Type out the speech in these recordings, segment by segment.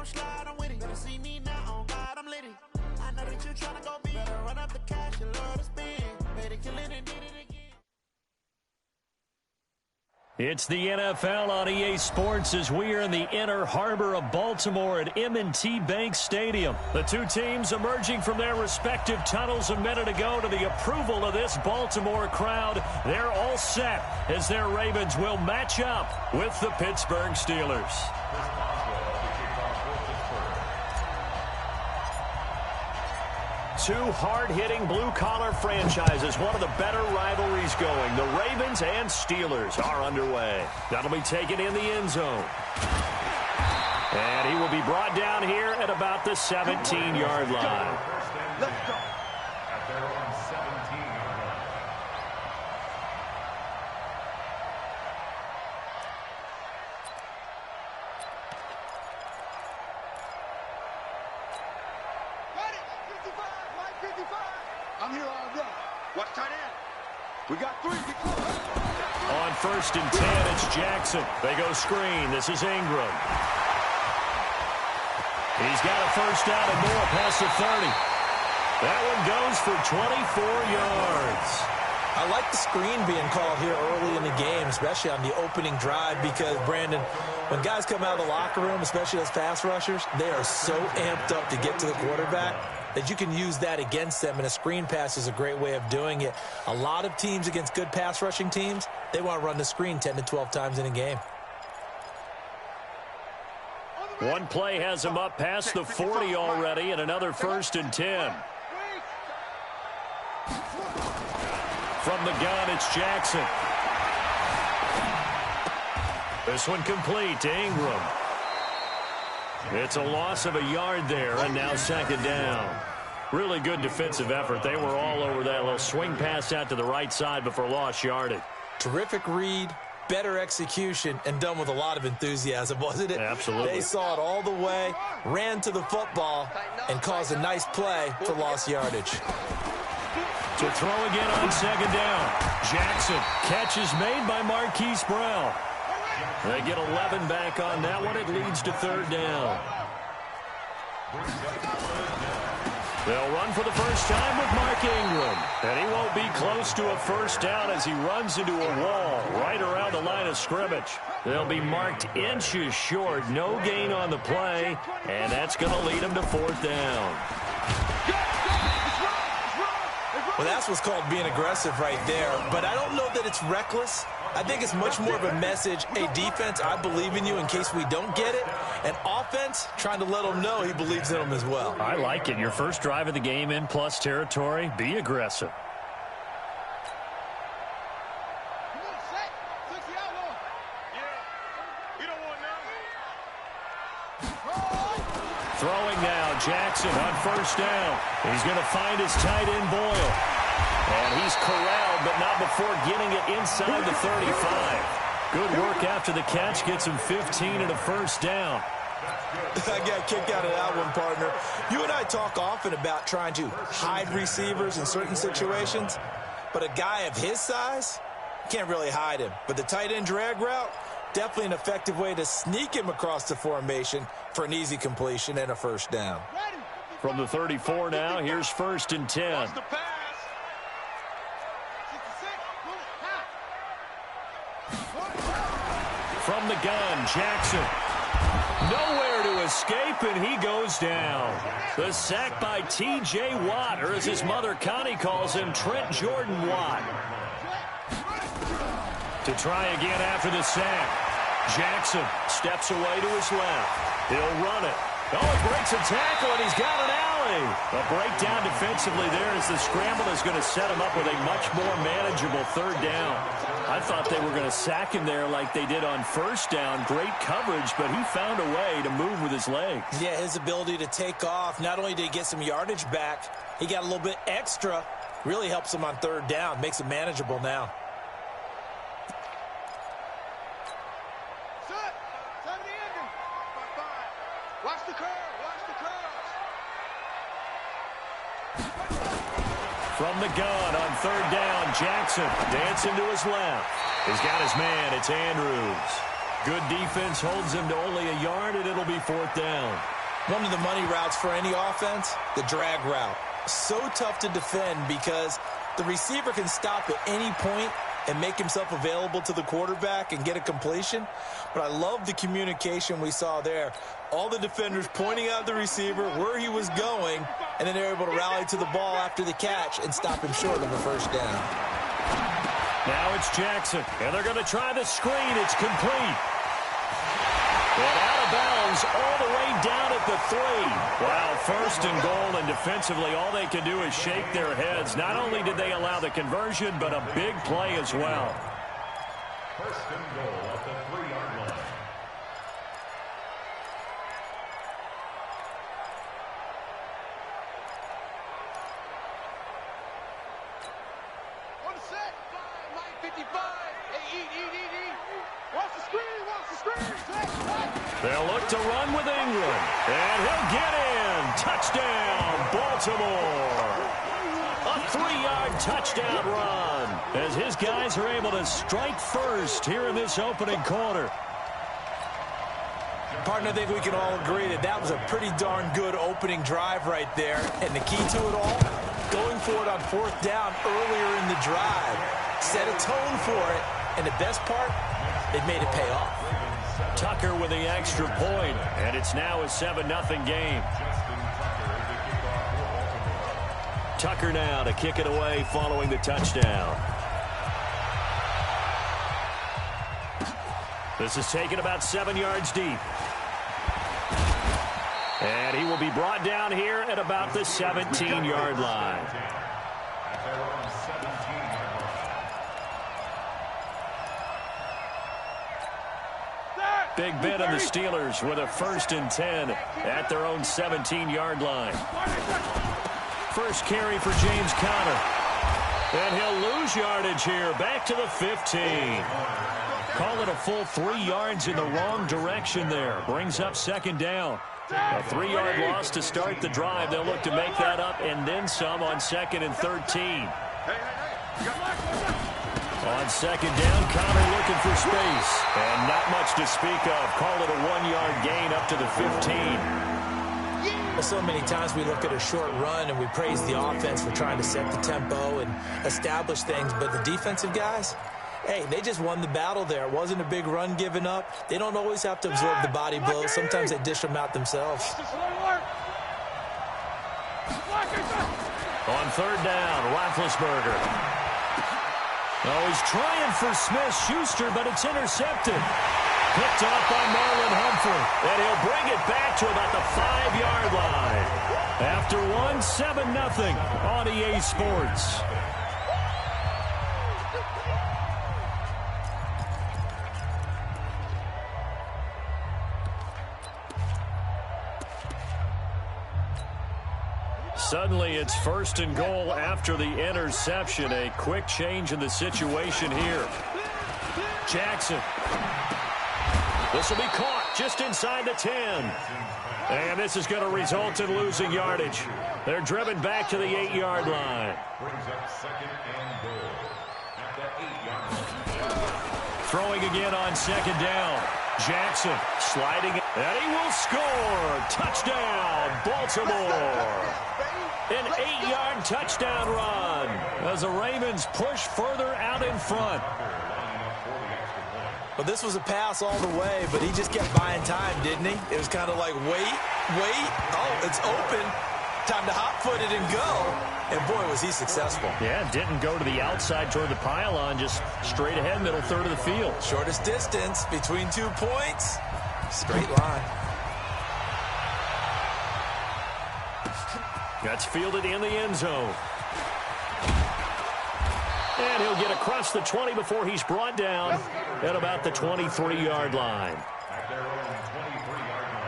slide, I'm with it. Better see me now, on God, I'm litty. I know that you tryna go big. Better run up the cash, you love to spend. Made it, kill it, and did it again. It's the NFL on EA Sports as we are in the inner harbor of Baltimore at M&T Bank Stadium. The two teams emerging from their respective tunnels a minute ago to the approval of this Baltimore crowd. They're all set as their Ravens will match up with the Pittsburgh Steelers. Two hard-hitting blue-collar franchises, one of the better rivalries going. The Ravens and Steelers are underway. That'll be taken in the end zone. And he will be brought down here at about the 17-yard line. Let's go. At their own 17-yard line. I'm here all day. Watch tight end. We got three. On 1st and 10, it's Jackson. They go screen. This is Ingram. He's got a first down and more past the 30. That one goes for 24 yards. I like the screen being called here early in the game, especially on the opening drive, because, Brandon, when guys come out of the locker room, especially those pass rushers, they are so amped up to get to the quarterback that you can use that against them, and a screen pass is a great way of doing it. A lot of teams against good pass rushing teams, they want to run the screen 10 to 12 times in a game. One play has him up past the 40 already, and another 1st and 10. From the gun, it's Jackson. This one complete to Ingram. It's a loss of a yard there, and now 2nd down. Really good defensive effort. They were all over that little swing pass out to the right side before lost yardage. Terrific read, better execution, and done with a lot of enthusiasm, wasn't it? Absolutely. They saw it all the way, ran to the football, and caused a nice play for lost yardage. To throw again on 2nd down. Jackson. Catch is made by Marquise Brown. They get 11 back on that one. It leads to 3rd down. They'll run for the first time with Mark Ingram. And he won't be close to a first down as he runs into a wall right around the line of scrimmage. They'll be marked inches short. No gain on the play. And that's going to lead them to 4th down. Well, that's what's called being aggressive right there. But I don't know that it's reckless. I think it's much more of a message. Hey, defense, I believe in you in case we don't get it. And offense, trying to let them know he believes in them as well. I like it. Your first drive of the game in plus territory. Be aggressive. Throwing now, Jackson on 1st down. He's going to find his tight end, Boyle. And he's corralled, but not before getting it inside the 35. Good work after the catch. Gets him 15 and a first down. I got a kick out of that one, partner. You and I talk often about trying to hide receivers in certain situations, but a guy of his size, can't really hide him. But the tight end drag route, definitely an effective way to sneak him across the formation for an easy completion and a first down. From the 34 now, here's 1st and 10. From the gun, Jackson. Nowhere to escape, and he goes down. The sack by T.J. Watt, or as his mother Connie calls him, Trent Jordan Watt. To try again after the sack. Jackson steps away to his left. He'll run it. Oh, he breaks a tackle, and he's got an alley. A breakdown defensively there as the scramble is going to set him up with a much more manageable 3rd down. I thought they were going to sack him there like they did on 1st down. Great coverage, but he found a way to move with his legs. Yeah, his ability to take off. Not only did he get some yardage back, he got a little bit extra. Really helps him on 3rd down. Makes it manageable now. Watch the curve. Watch the curve. From the gun on 3rd down, Jackson dancing to his left. He's got his man. It's Andrews. Good defense holds him to only a yard, and it'll be 4th down. One of the money routes for any offense, the drag route. So tough to defend because the receiver can stop at any point and make himself available to the quarterback and get a completion. But I love the communication we saw there. All the defenders pointing out the receiver, where he was going, and then they're able to rally to the ball after the catch and stop him short of a first down. Now it's Jackson, and they're going to try the screen. It's complete. And out of bounds all the way down at the 3. Wow, first and goal, and defensively all they can do is shake their heads. Not only did they allow the conversion, but a big play as well. First and goal at the 3-yard line. On the set, line 55. Hey, eat. Watch the screen. They'll look to run with England. And he'll get in. Touchdown, Baltimore. A 3-yard touchdown run as his guys are able to strike first here in this opening quarter. Partner, I think we can all agree that that was a pretty darn good opening drive right there. And the key to it all, going for it on 4th down earlier in the drive. Set a tone for it. And the best part, they made it pay off. Tucker with the extra point, and it's now a 7-0 game. Tucker now to kick it away following the touchdown. This is taken about 7 yards deep. And he will be brought down here at about the 17-yard line. Big Ben and the Steelers with a 1st and 10 at their own 17-yard line. First carry for James Conner. And he'll lose yardage here, back to the 15. Call it a full 3 yards in the wrong direction there. Brings up 2nd down. A 3-yard loss to start the drive. They'll look to make that up and then some on 2nd and 13. On 2nd down, Conner looking for space. And not much to speak of. Call it a 1-yard gain up to the 15. Well, so many times we look at a short run and we praise the offense for trying to set the tempo and establish things. But the defensive guys, hey, they just won the battle there. It wasn't a big run given up. They don't always have to absorb the body blows. Sometimes they dish them out themselves. On 3rd down, Roethlisberger. Oh, he's trying for Smith-Schuster, but it's intercepted. Picked up by Marlon Humphrey. And he'll bring it back to about the 5-yard line. After one, 7-0 on EA Sports. Suddenly, it's 1st and goal after the interception. A quick change in the situation here. Jackson. This will be caught just inside the 10. And this is going to result in losing yardage. They're driven back to the 8-yard line. Brings up 2nd and goal at the 8-yard line. Throwing again on 2nd down. Jackson sliding, and he will score. Touchdown, Baltimore. An 8-yard touchdown run as the Ravens push further out in front. Well, this was a pass all the way, but he just kept buying time, didn't he? It was kind of like, wait. Oh, it's open. Time to hot-foot it and go. And, boy, was he successful. Yeah, didn't go to the outside toward the pylon, just straight ahead, middle third of the field. Shortest distance between 2 points. Straight line. That's fielded in the end zone. And he'll get across the 20 before he's brought down at about the 23-yard line. At their own 23-yard line.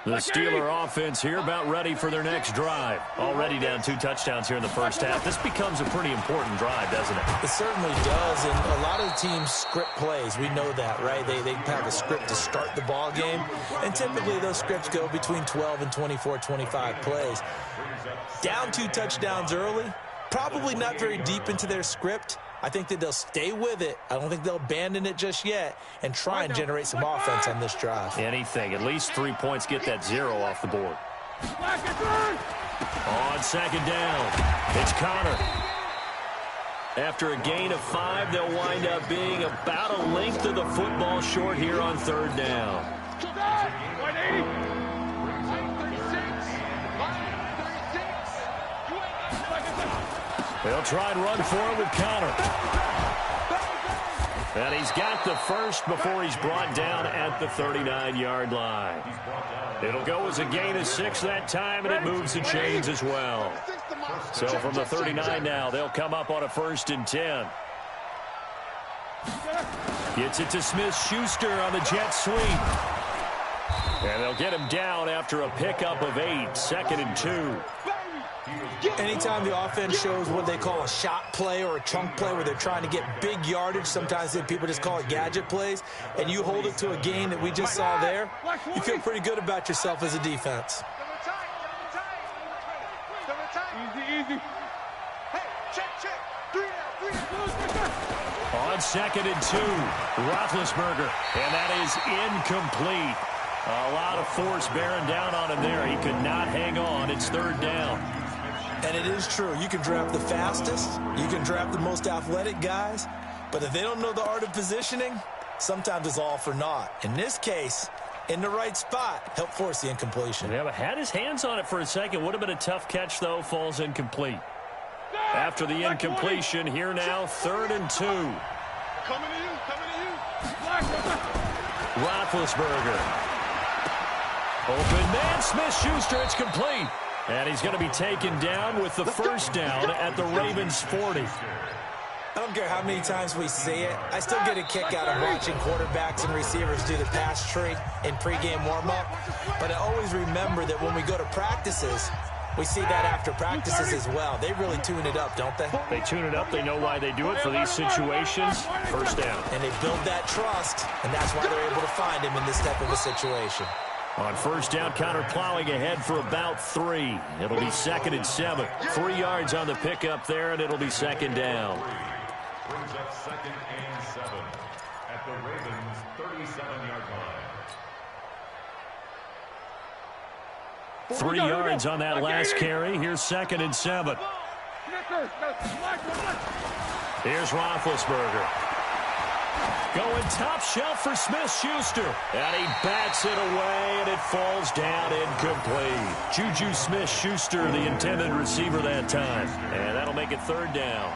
The Steeler offense here about ready for their next drive. Already down 2 touchdowns here in the first half. This becomes a pretty important drive, doesn't it? It certainly does, and a lot of the teams script plays. We know that, right? They have a script to start the ball game, and typically those scripts go between 12 and 24, 25 plays. Down 2 touchdowns early, probably not very deep into their script. I think that they'll stay with it. I don't think they'll abandon it just yet and try and generate some offense on this drive. Anything. At least 3 points, get that 0 off the board. On second down, it's Connor. After a gain of 5, they'll wind up being about a length of the football short here on third down. They'll try and run for it with Connor. And he's got the first before he's brought down at the 39-yard line. It'll go as a gain of 6 that time, and it moves the chains as well. So from the 39 now, they'll come up on a 1st and 10. Gets it to Smith-Schuster on the jet sweep. And they'll get him down after a pickup of 8, 2nd and 2. Anytime the offense shows what they call a shot play or a chunk play where they're trying to get big yardage, sometimes people just call it gadget plays, and you hold it to a gain that we just saw there, you feel pretty good about yourself as a defense. Easy. Hey, check. 3 down. On 2nd and 2, Roethlisberger, and that is incomplete. A lot of force bearing down on him there. He could not hang on. It's 3rd down. And it is true. You can draft the fastest. You can draft the most athletic guys. But if they don't know the art of positioning, sometimes it's all for naught. In this case, in the right spot, help force the incompletion. Yeah, but had his hands on it for a second. Would have been a tough catch, though. Falls incomplete. After the incompletion, here now, 3rd and 2. Coming to you. Roethlisberger. Open man, Smith-Schuster. It's complete. And he's going to be taken down with the 1st down at the Ravens' 40. I don't care how many times we see it. I still get a kick out of watching quarterbacks and receivers do the pass tree in pregame warm-up. But I always remember that when we go to practices, we see that after practices as well. They really tune it up, don't they? They tune it up. They know why they do it for these situations. 1st down. And they build that trust, and that's why they're able to find him in this type of a situation. On 1st down, Connor plowing ahead for about 3. It'll be 2nd and 7. 3 yards on the pickup there, and it'll be 2nd down. Brings up 2nd and 7 at the Ravens' 37-yard line. 3 yards on that last carry. Here's 2nd and 7. Here's Roethlisberger. Going top shelf for Smith-Schuster. And he bats it away, and it falls down incomplete. Juju Smith-Schuster, the intended receiver that time. And that'll make it 3rd down.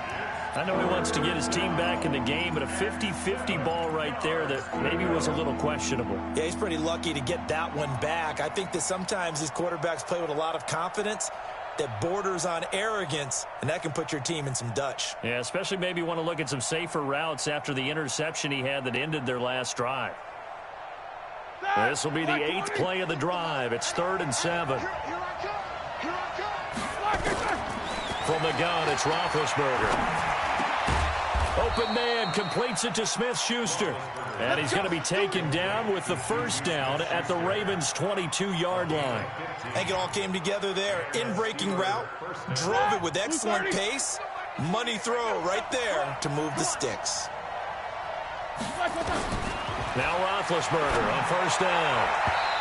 I know he wants to get his team back in the game, but a 50-50 ball right there that maybe was a little questionable. Yeah, he's pretty lucky to get that one back. I think that sometimes these quarterbacks play with a lot of confidence that borders on arrogance, and that can put your team in some Dutch. Yeah, especially maybe want to look at some safer routes after the interception he had that ended their last drive. This will be the 8th play of the drive. It's 3rd and 7. From the gun, it's Roethlisberger. Open man completes it to Smith-Schuster. And he's going to be taken down with the 1st down at the Ravens' 22-yard line. I think it all came together there. In-breaking route, drove it with excellent pace. Money throw right there to move the sticks. Now Roethlisberger on 1st down.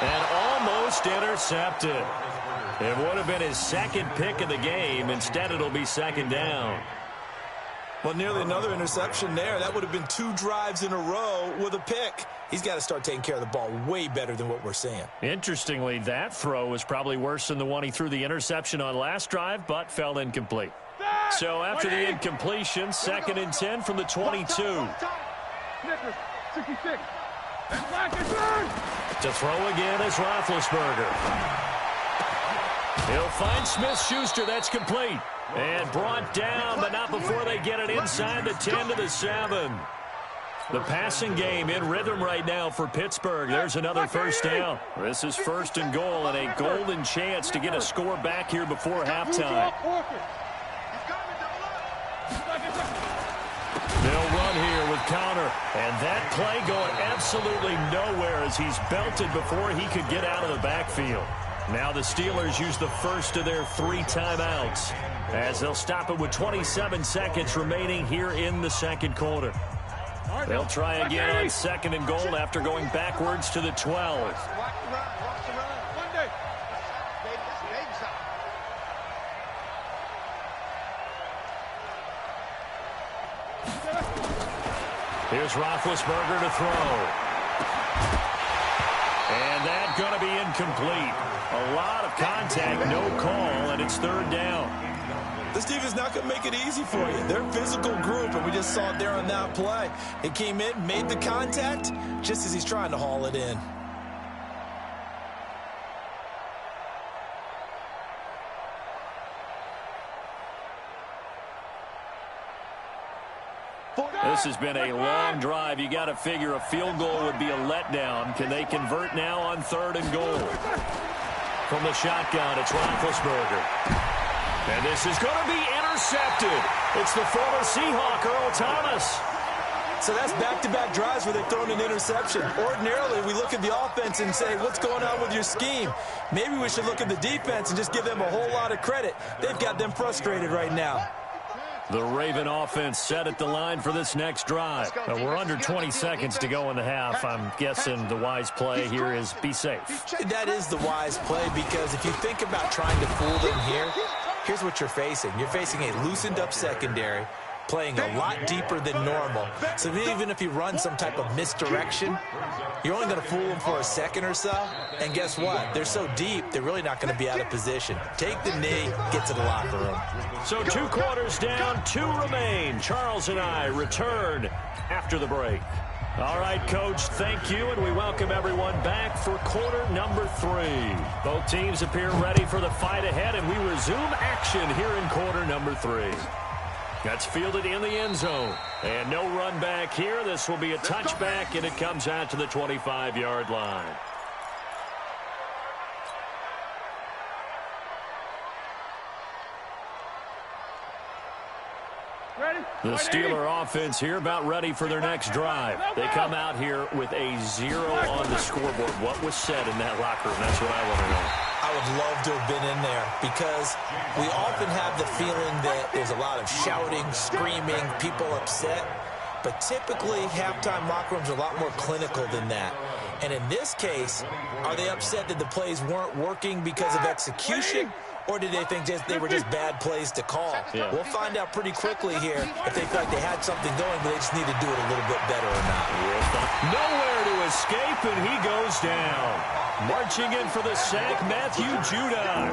And almost intercepted. It would have been his 2nd pick of the game. Instead, it'll be 2nd down. Well, nearly another interception there. That would have been 2 drives in a row with a pick. He's got to start taking care of the ball way better than what we're seeing. Interestingly, that throw was probably worse than the one he threw the interception on last drive, but fell incomplete. So after the incompletion, 2nd and 10 from the 22. To throw again is Roethlisberger. He'll find Smith-Schuster. That's complete. And brought down, but not before they get it inside the 10 to the 7. The passing game in rhythm right now for Pittsburgh. There's another 1st down. This is 1st and goal, and a golden chance to get a score back here before halftime. They'll run here with Connor. And that play going absolutely nowhere as he's belted before he could get out of the backfield. Now the Steelers use the first of their 3 timeouts as they'll stop it with 27 seconds remaining here in the second quarter. They'll try again on 2nd and goal after going backwards to the 12. Here's Roethlisberger to throw. And that's going to be incomplete. A lot of contact, no call, and it's 3rd down. This defense is not going to make it easy for you. They're a physical group, and we just saw it there on that play. He came in, made the contact, just as he's trying to haul it in. This has been a long drive. You got to figure a field goal would be a letdown. Can they convert now on 3rd and goal? From the shotgun, it's Roethlisberger. And this is going to be intercepted. It's the former Seahawk, Earl Thomas. So that's back-to-back drives where they've thrown an interception. Ordinarily, we look at the offense and say, what's going on with your scheme? Maybe we should look at the defense and just give them a whole lot of credit. They've got them frustrated right now. The Raven offense set at the line for this next drive. We're under 20 seconds to go in the half. I'm guessing the wise play here is be safe. That is the wise play, because if you think about trying to fool them here, here's what you're facing. You're facing a loosened-up secondary, playing a lot deeper than normal. So even if you run some type of misdirection, you're only going to fool them for a second or so. And guess what? They're so deep, they're really not going to be out of position. Take the knee, get to the locker room. So 2 quarters down, 2 remain. Charles and I return after the break. All right, Coach, thank you, and we welcome everyone back for quarter number 3. Both teams appear ready for the fight ahead, and we resume action here in quarter number 3. That's fielded in the end zone. And no run back here. This will be a touchback, and it comes out to the 25-yard line. The Steeler offense here about ready for their next drive. They come out here with a 0 on the scoreboard. What was said in that locker room? That's what I want to know. I would love to have been in there, because we often have the feeling that there's a lot of shouting, screaming, people upset. But typically, halftime locker rooms are a lot more clinical than that. And in this case, are they upset that the plays weren't working because of execution? Or did they think they were just bad plays to call? Yeah. We'll find out pretty quickly here if they feel like they had something going, but they just need to do it a little bit better or not. Nowhere to escape, and he goes down. Marching in for the sack, Matthew Judon.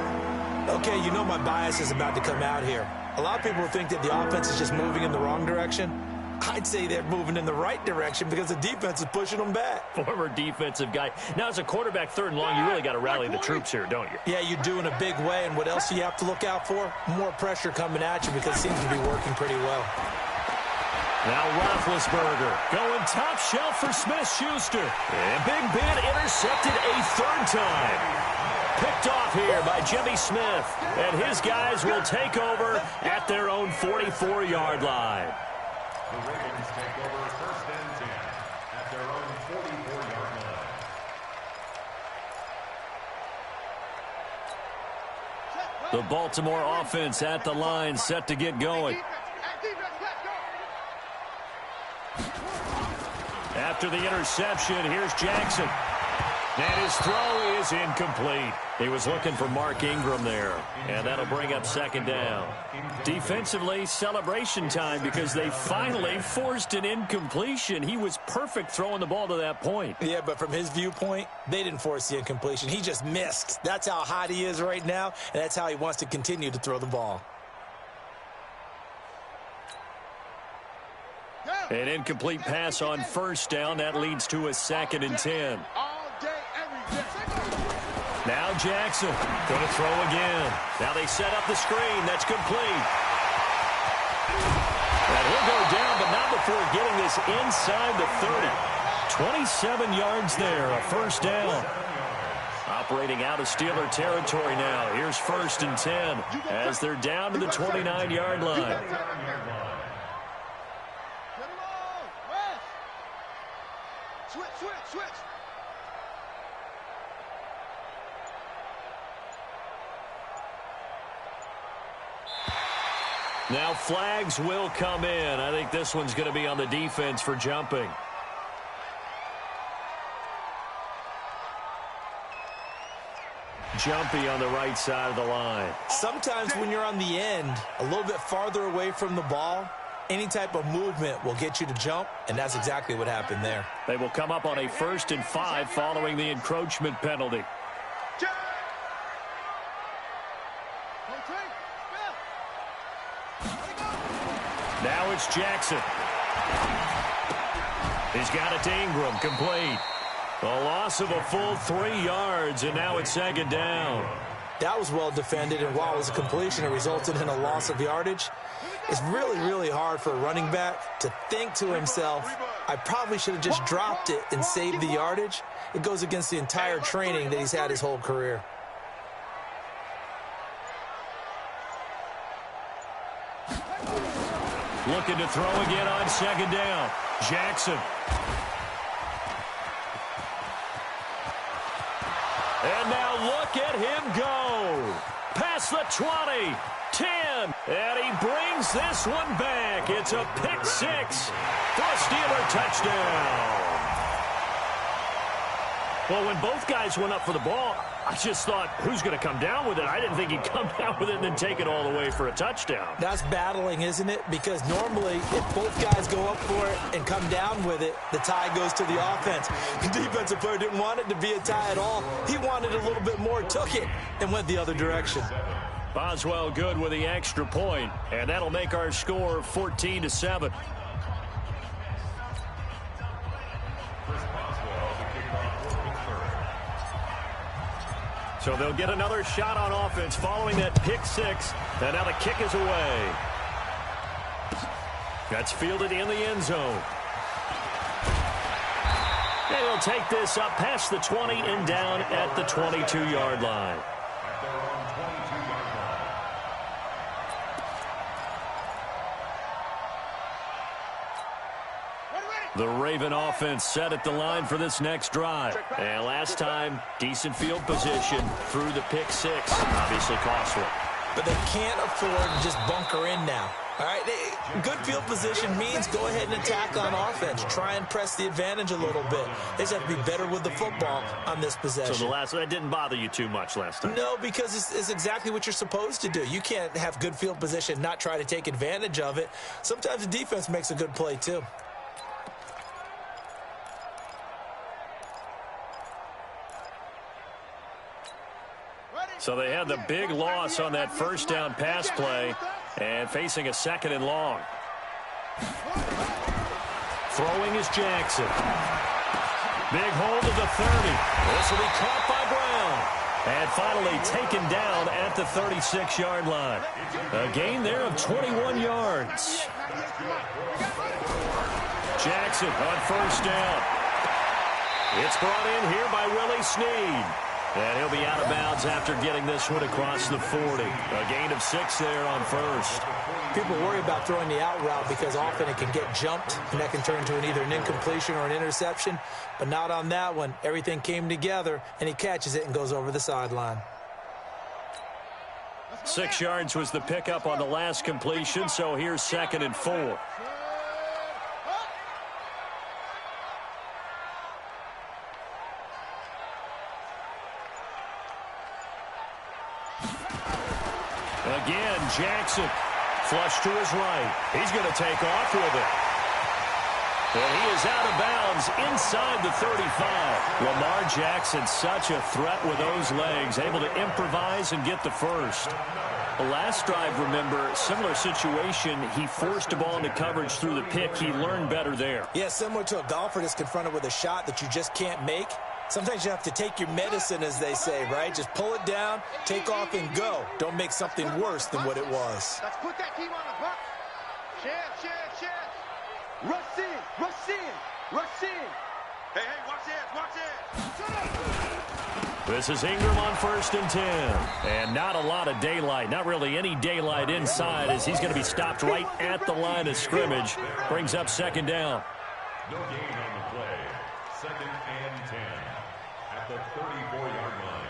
Okay, you know my bias is about to come out here. A lot of people think that the offense is just moving in the wrong direction. I'd say they're moving in the right direction because the defense is pushing them back. Former defensive guy. Now, as a quarterback, 3rd and long, you really got to rally the troops here, don't you? Yeah, you do in a big way. And what else do you have to look out for? More pressure coming at you, because it seems to be working pretty well. Now Roethlisberger going top shelf for Smith-Schuster. And Big Ben intercepted a 3rd time. Picked off here by Jimmy Smith. And his guys will take over at their own 44-yard line. The Ravens take over 1st and 10 at their own 44-yard line. The Baltimore offense at the line, set to get going. After the interception, here's Jackson. And his throw is incomplete. He was looking for Mark Ingram there. And that'll bring up 2nd down. Defensively, celebration time, because they finally forced an incompletion. He was perfect throwing the ball to that point. Yeah, but from his viewpoint, they didn't force the incompletion. He just missed. That's how hot he is right now, and that's how he wants to continue to throw the ball. An incomplete pass on 1st down. That leads to a 2nd and 10. Now Jackson going to throw again. Now they set up the screen. That's complete. And he'll go down, but not before getting this inside the 30. 27 yards there, a 1st down. Operating out of Steeler territory now. Here's 1st and 10 as they're down to the 29-yard line. Now flags will come in. I think this one's going to be on the defense for jumping. Jumpy on the right side of the line. Sometimes when you're on the end, a little bit farther away from the ball, any type of movement will get you to jump, and that's exactly what happened there. They will come up on a 1st and 5 following the encroachment penalty. Now it's Jackson. He's got it to Ingram, complete. A loss of a full 3 yards, and now it's 2nd down. That was well defended, and while it was a completion, it resulted in a loss of yardage. It's really, really hard for a running back to think to himself, I probably should have just dropped it and saved the yardage. It goes against the entire training that he's had his whole career. Looking to throw again on 2nd down. Jackson. And now look at him go. Past the 20, 10, and he brings this one back. It's a pick 6 for a Steeler touchdown. Well, when both guys went up for the ball, I just thought, who's going to come down with it? I didn't think he'd come down with it and then take it all the way for a touchdown. That's battling, isn't it? Because normally, if both guys go up for it and come down with it, the tie goes to the offense. The defensive player didn't want it to be a tie at all. He wanted a little bit more, took it, and went the other direction. Boswell good with the extra point, and that'll make our score 14-7. So they'll get another shot on offense following that pick 6. And now the kick is away. That's fielded in the end zone. And he'll take this up past the 20 and down at the 22-yard line. The Raven offense set at the line for this next drive. And last time, decent field position through the pick 6. Obviously costly. But they can't afford to just bunker in now. All right, good field position means go ahead and attack on offense. Try and press the advantage a little bit. They just have to be better with the football on this possession. So that didn't bother you too much last time? No, because it's exactly what you're supposed to do. You can't have good field position, not try to take advantage of it. Sometimes the defense makes a good play too. So they had the big loss on that 1st down pass play and facing a 2nd and long. Throwing is Jackson. Big hold of the 30. This will be caught by Brown. And finally taken down at the 36-yard line. A gain there of 21 yards. Jackson on 1st down. It's brought in here by Willie Snead. And he'll be out of bounds after getting this one across the 40. A gain of 6 there on 1st. People worry about throwing the out route because often it can get jumped, and that can turn into either an incompletion or an interception. But not on that one. Everything came together, and he catches it and goes over the sideline. 6 yards was the pickup on the last completion, so here's 2nd and 4. Again, Jackson, flush to his right. He's going to take off with it. And he is out of bounds inside the 35. Lamar Jackson, such a threat with those legs, able to improvise and get the first. The last drive, remember, similar situation. He forced a ball into coverage through the pick. He learned better there. Yeah, similar to a golfer that's confronted with a shot that you just can't make. Sometimes you have to take your medicine, as they say, right? Just pull it down, take off, and go. Don't make something worse than what it was. Let's put that team on the block. Chance. Rush in. Hey, watch it. This is Ingram on 1st and 10. And not a lot of daylight, not really any daylight inside, as he's going to be stopped right at the line of scrimmage. Brings up 2nd down. No gain on the play. 2nd and 10 at the 34-yard line.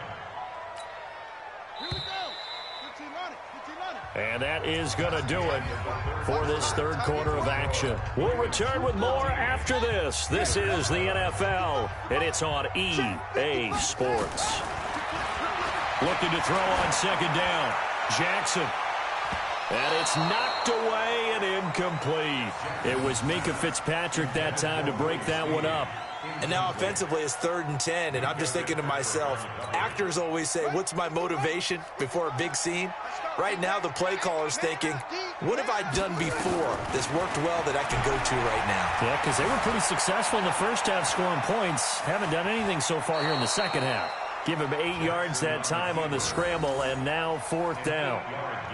Here we go. And that is going to do it for this third quarter of action. We'll return with more after this. This is the NFL, and it's on EA Sports. Looking to throw on second down. Jackson. And it's knocked away and incomplete. It was Minkah Fitzpatrick that time to break that one up. And now offensively it's 3rd and 10, and I'm just thinking to myself, actors always say, what's my motivation before a big scene? Right now the play caller's thinking, what have I done before that's worked well that I can go to right now? Yeah, because they were pretty successful in the first half scoring points. Haven't done anything so far here in the second half. Give him 8 yards that time on the scramble, and now 4th down.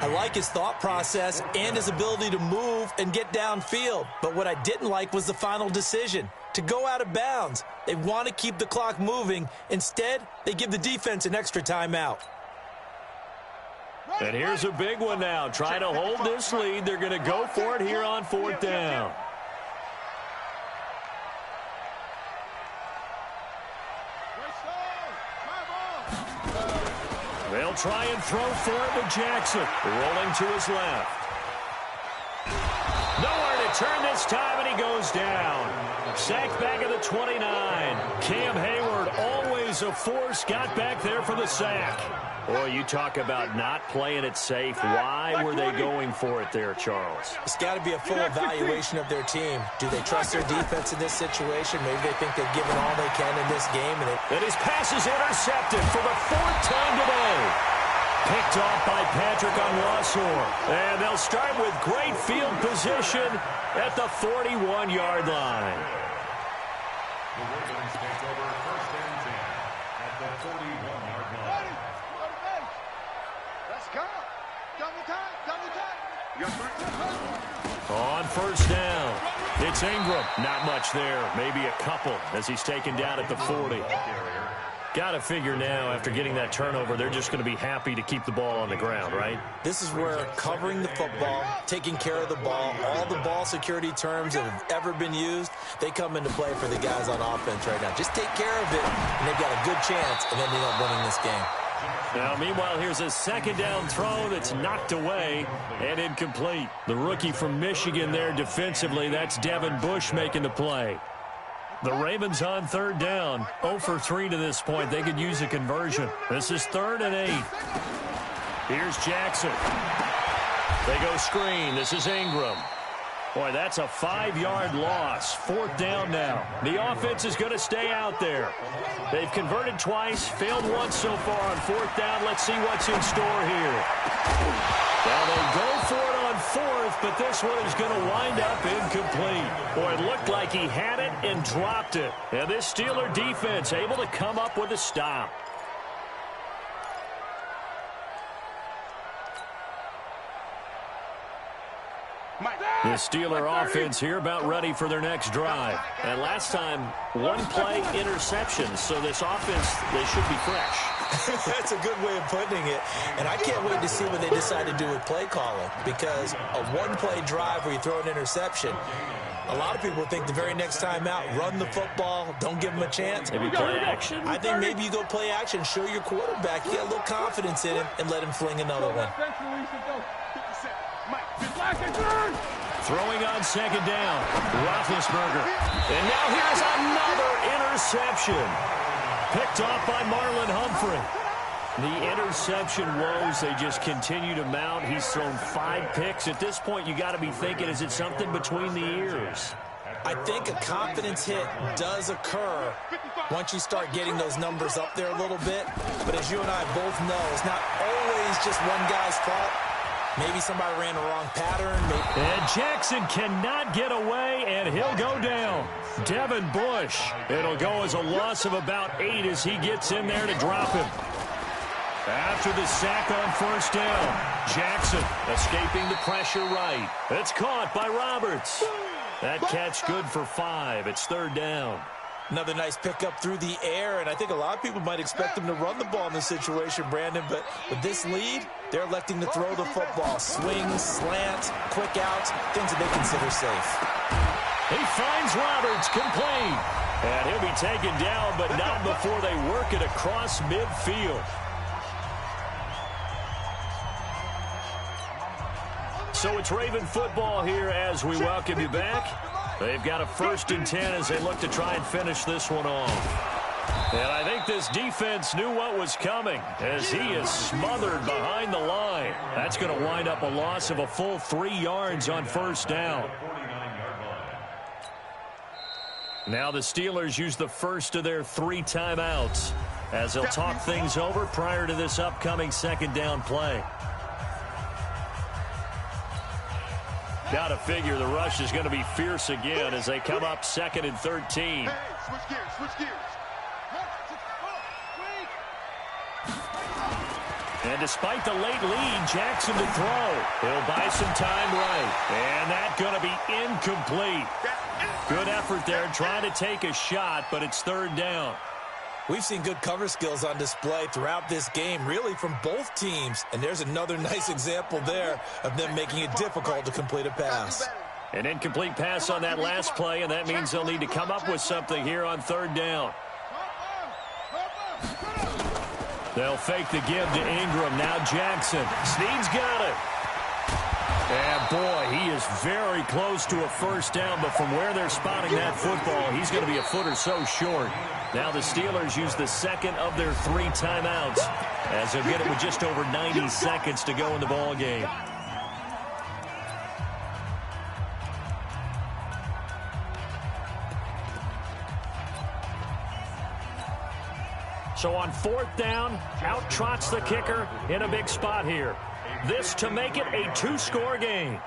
I like his thought process and his ability to move and get downfield. But what I didn't like was the final decision, to go out of bounds. They want to keep the clock moving. Instead, they give the defense an extra timeout. And here's a big one now. Trying to hold this lead. They're going to go for it here on 4th down. They'll try and throw for it with Jackson. Rolling to his left. Nowhere to turn this time, and he goes down. Sacked back at the 29. Cam Hayward, always a force, got back there for the sack. Boy, you talk about not playing it safe. Why were they going for it there, Charles? It's got to be a full evaluation of their team. Do they trust their defense in this situation? Maybe they think they've given all they can in this game. And his pass is intercepted for the 4th time today. Picked off by Patrick on Rossor. And they'll start with great field position at the 41-yard line. The Ravens take over 1st and 10 at the 41-yard line. Let's go. Double time, double time. On 1st down, it's Ingram. Not much there, maybe a couple as he's taken down at the 40. Got to figure now, after getting that turnover, they're just going to be happy to keep the ball on the ground, right? This is where covering the football, taking care of the ball, all the ball security terms that have ever been used, they come into play for the guys on offense right now. Just take care of it, and they've got a good chance of ending up winning this game. Now, meanwhile, here's a 2nd down throw that's knocked away and incomplete. The rookie from Michigan there defensively, that's Devin Bush making the play. The Ravens on 3rd down, 0 for 3 to this point. They could use a conversion. This is 3rd and 8. Here's Jackson. They go screen. This is Ingram. Boy, that's a 5-yard loss. 4th down now. The offense is going to stay out there. They've converted twice, failed once so far on 4th down. Let's see what's in store here. Now they go for it on 4th, but this one is going to wind up incomplete. Boy, it looked like he had it and dropped it. And this Steeler defense able to come up with a stop. The Steeler offense here about ready for their next drive. And last time, 1-play interception. So this offense, they should be fresh. That's a good way of putting it. And I can't wait to see what they decide to do with play calling. Because a 1-play drive where you throw an interception, a lot of people think the very next time out, run the football, don't give them a chance. Maybe play action? I think maybe you go play action, show your quarterback, get a little confidence in him, and let him fling another one. Throwing on 2nd down, Roethlisberger. And now here's another interception. Picked off by Marlon Humphrey. The interception woes, they just continue to mount. He's thrown 5 picks. At this point, you got to be thinking, is it something between the ears? I think a confidence hit does occur once you start getting those numbers up there a little bit. But as you and I both know, it's not always just one guy's fault. Maybe somebody ran the wrong pattern. And Jackson cannot get away, and he'll go down. Devin Bush. It'll go as a loss of about 8 as he gets in there to drop him. After the sack on 1st down, Jackson escaping the pressure right. It's caught by Roberts. That catch good for 5. It's 3rd down. Another nice pickup through the air, and I think a lot of people might expect them to run the ball in this situation, Brandon, but with this lead, they're electing to throw the football. Swings, slants, quick outs, things that they consider safe. He finds Roberts, complete. And he'll be taken down, but not before they work it across midfield. So it's Raven football here as we welcome you back. They've got a 1st and 10 as they look to try and finish this one off. And I think this defense knew what was coming as he is smothered behind the line. That's going to wind up a loss of a full 3 yards on 1st down. Now the Steelers use the first of their 3 timeouts as they'll talk things over prior to this upcoming 2nd down play. Got to figure the rush is going to be fierce again as they come up 2nd and 13. Hey, switch gears, switch gears. And despite the late lead, Jackson to throw. He'll buy some time right. And that's going to be incomplete. Good effort there trying to take a shot, but it's 3rd down. We've seen good cover skills on display throughout this game, really from both teams. And there's another nice example there of them making it difficult to complete a pass. An incomplete pass on that last play, and that means they'll need to come up with something here on 3rd down. They'll fake the give to Ingram. Now Jackson. Snead's got it. And, boy, he is very close to a 1st down, but from where they're spotting that football, he's going to be a foot or so short. Now the Steelers use the 2nd of their 3 timeouts as they'll get it with just over 90 seconds to go in the ball game. So on 4th down, out trots the kicker in a big spot here. This to make it a 2-score game.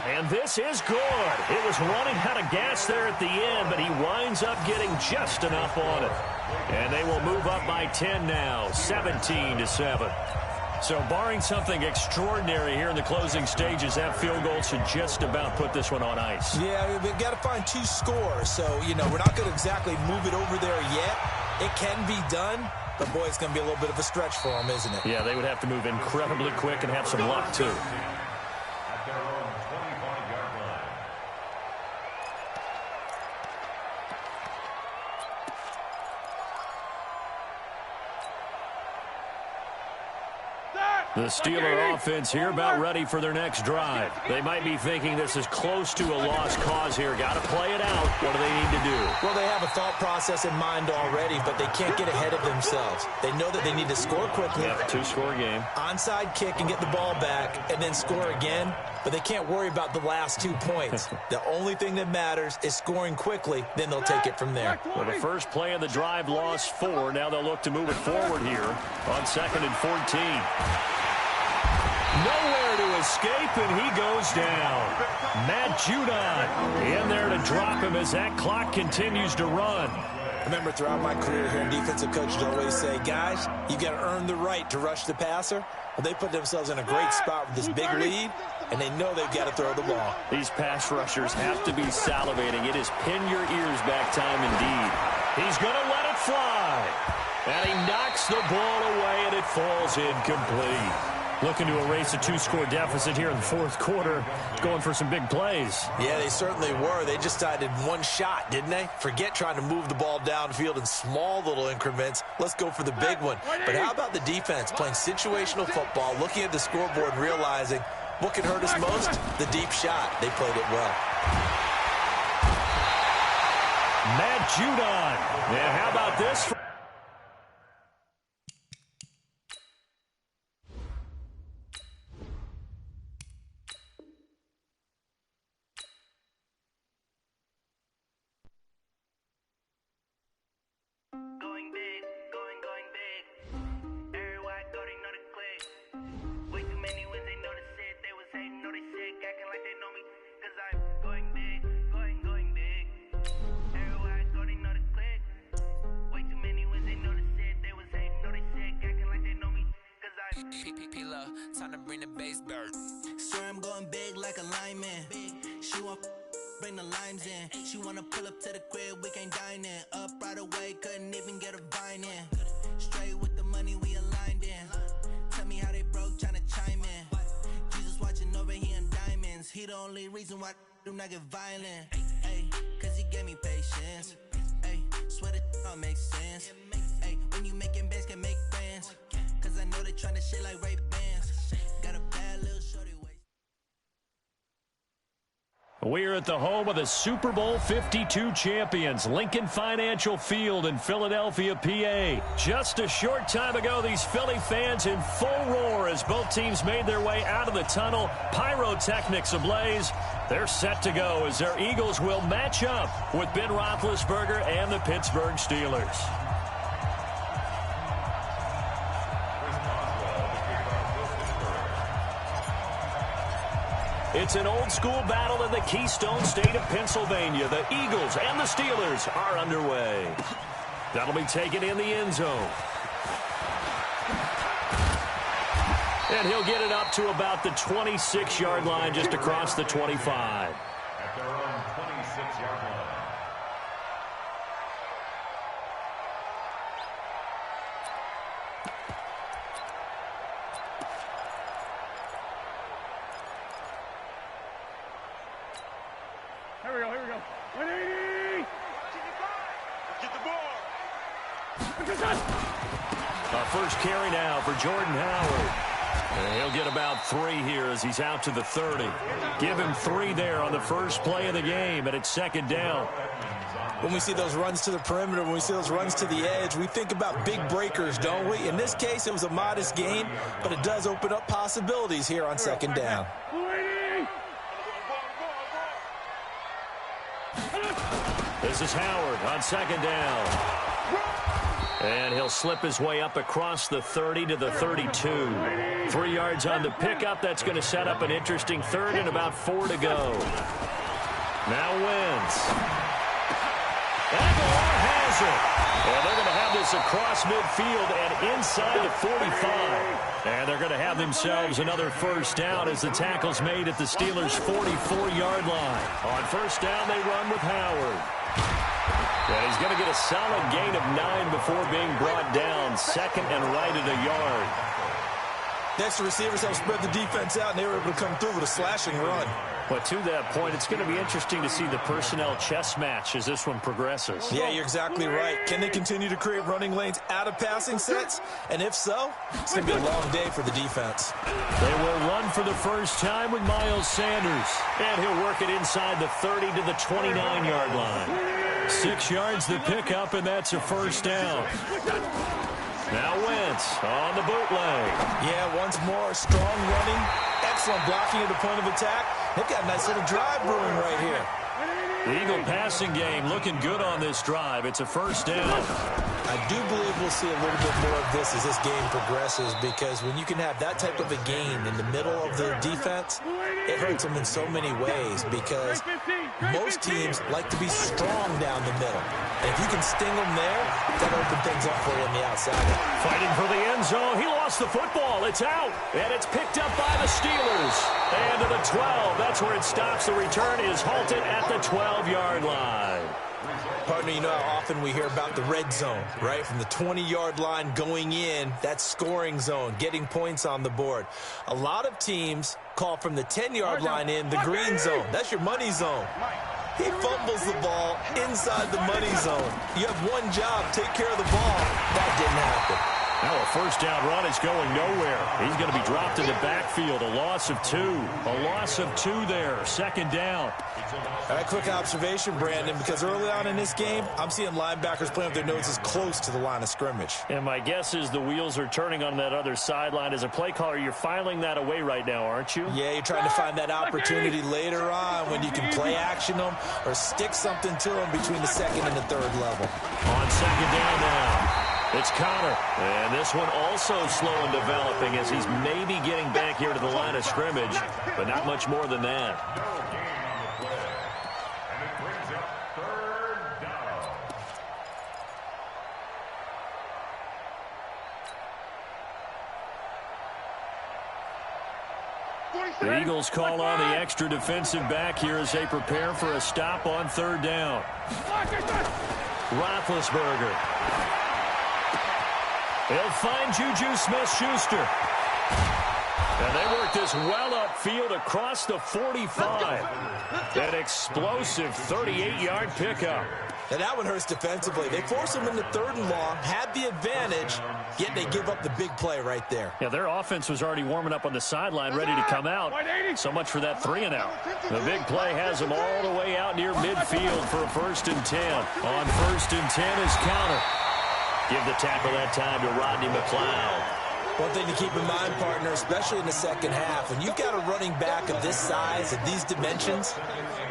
And this is good. It was running out of gas there at the end, but he winds up getting just enough on it. And they will move up by 10 now, 17-7. So barring something extraordinary here in the closing stages, that field goal should just about put this one on ice. Yeah, we've got to find 2 scores. So, we're not going to exactly move it over there yet. It can be done, but, boy, it's going to be a little bit of a stretch for them, isn't it? Yeah, they would have to move incredibly quick and have some luck, too. At their own 25-yard line. The Steeler offense here about ready for their next drive. They might be thinking this is close to a lost cause here. Got to play it out. What do they need to do? Well, they have a thought process in mind already, but they can't get ahead of themselves. They know that they need to score quickly. Yeah, 2-score game. Onside kick and get the ball back and then score again. But they can't worry about the last 2 points. The only thing that matters is scoring quickly. Then they'll take it from there. Well, the first play of the drive lost 4. Now they'll look to move it forward here on 2nd and 14. Nowhere to escape, and he goes down. Matt Judon in there to drop him as that clock continues to run. Remember, throughout my career here, defensive coaches always say, guys, you got to earn the right to rush the passer. Well, they put themselves in a great spot with this big lead, and they know they've got to throw the ball. These pass rushers have to be salivating. It is pin your ears back time indeed. He's going to let it fly. And he knocks the ball away, and it falls incomplete. Looking to erase a 2-score deficit here in the 4th quarter, going for some big plays. Yeah, they certainly were. They just decided 1 shot, didn't they? Forget trying to move the ball downfield in small little increments. Let's go for the big one. But how about the defense playing situational football, looking at the scoreboard, realizing what can hurt us most? The deep shot. They played it well. Matt Judon. Yeah, how about this? Time to bring the bass dirt. Swear I'm going big like a lineman. She want bring the limes in. She wanna pull up to the crib, we can't dine in. Up right away, couldn't even get a vine in. Straight with the money, we aligned in. Tell me how they broke, tryna chime in. Jesus watching over here in diamonds. He the only reason why do not get violent. Ay, cause he gave me patience. Ay, Swear that all makes sense. Hey, when you making bands, can make friends. Cause I know they tryna shit like Ray-Bans. Got a bad little shorty waist. We're at the home of the Super Bowl 52 champions, Lincoln Financial Field in Philadelphia, PA. Just a short time ago, these Philly fans in full roar as both teams made their way out of the tunnel. Pyrotechnics ablaze. They're set to go as their Eagles will match up with Ben Roethlisberger and the Pittsburgh Steelers. It's an old-school battle in the Keystone State of Pennsylvania. The Eagles and the Steelers are underway. That'll be taken in the end zone. And he'll get it up to about the 26-yard line, just across the 25. At their own 26-yard line. Here we go. 180! Get the ball. Our first carry now for Jordan Howard. And he'll get about 3 here as he's out to the 30. Give him 3 there on the first play of the game, and it's second down. When we see those runs to the perimeter, when we see those runs to the edge, we think about big breakers, don't we? In this case, it was a modest gain, but it does open up possibilities here on second down. This is Howard on second down. And he'll slip his way up across the 30 to the 32. 3 yards on the pickup. That's going to set up an interesting third and about 4 to go. Now Wentz. Aguilar has it. And they're going to have this across midfield and inside the 45. And they're going to have themselves another first down as the tackle's made at the Steelers' 44-yard line. On first down, they run with Howard. And he's going to get a solid gain of 9 before being brought down. Second and right at a yard. Next, the receivers help spread the defense out, and they were able to come through with a slashing run. But to that point, it's going to be interesting to see the personnel chess match as this one progresses. Yeah, you're exactly right. Can they continue to create running lanes out of passing sets? And if so, it's going to be a long day for the defense. They will run for the first time with Miles Sanders. And he'll work it inside the 30 to the 29-yard line. 6 yards the pickup, and that's a first down. Now Wentz on the bootleg. Yeah, once more, strong running, excellent blocking at the point of attack. They've got a nice little drive brewing right here. The Eagle passing game looking good on this drive. It's a first down. I do believe we'll see a little bit more of this as this game progresses, because when you can have that type of a gain in the middle of the defense, it hurts them in so many ways, because most teams like to be strong down the middle. And if you can sting them there, that opens things up for you on the outside. Fighting for the end zone. He lost the football. It's out. And it's picked up by the Steelers. And to the 12. That's where it stops. The return is halted at the 12-yard line. Partner, you know how often we hear about the red zone, right? From the 20-yard line going in, that scoring zone, getting points on the board. A lot of teams call from the 10-yard line in the green zone. That's your money zone. He fumbles the ball inside the money zone. You have one job, take care of the ball. That didn't happen. Now a first down run is going nowhere. He's going to be dropped in the backfield. A loss of 2. A loss of 2 there. Second down. All right, quick observation, Brandon, because early on in this game, I'm seeing linebackers playing with their noses close to the line of scrimmage. And my guess is the wheels are turning on that other sideline. As a play caller, you're filing that away right now, aren't you? Yeah, you're trying to find that opportunity later on when you can play action them or stick something to them between the second and the third level. On second down now. It's Connor, and this one also slow in developing as he's maybe getting back here to the line of scrimmage, but not much more than that. And it brings up third down. The Eagles call on the extra defensive back here as they prepare for a stop on third down. Roethlisberger. They'll find Juju Smith-Schuster. And they work this well upfield across the 45. An explosive 38-yard pickup. And that one hurts defensively. They force them into 3rd and long, had the advantage, yet they give up the big play right there. Yeah, their offense was already warming up on the sideline, ready to come out. So much for that 3-and-out. The big play has them all the way out near midfield for a 1st and 10. On 1st and 10 is counter. Give the tackle that time to Rodney McLeod. One thing to keep in mind, partner, especially in the second half, when you've got a running back of this size, of these dimensions,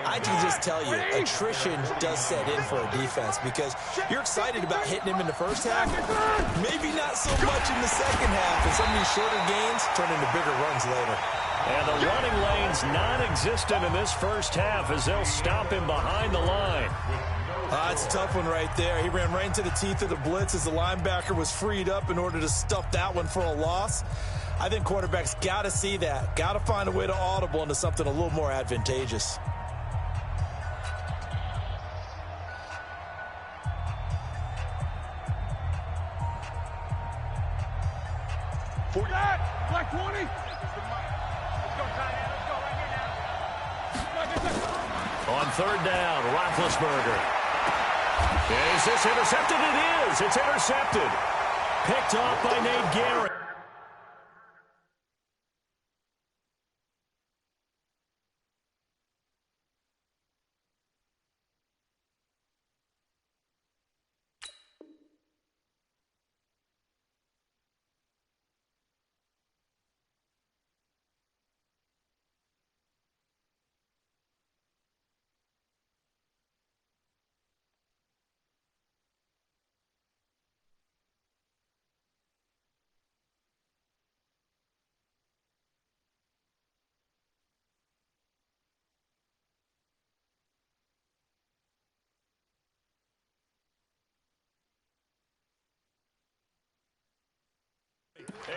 I can just tell you, attrition does set in for a defense because you're excited about hitting him in the first half, maybe not so much in the second half, and some of these shorter gains turn into bigger runs later. And the running lane's non-existent in this first half as they'll stop him behind the line. It's a tough one right there. He ran right into the teeth of the blitz as the linebacker was freed up in order to stuff that one for a loss. I think quarterbacks got to see that. Got to find a way to audible into something a little more advantageous. Black 20. Let's go, tight end. Let's go right here now. On 3rd down, Roethlisberger. Is this intercepted? It is. It's intercepted. Picked off by Nate Garrett.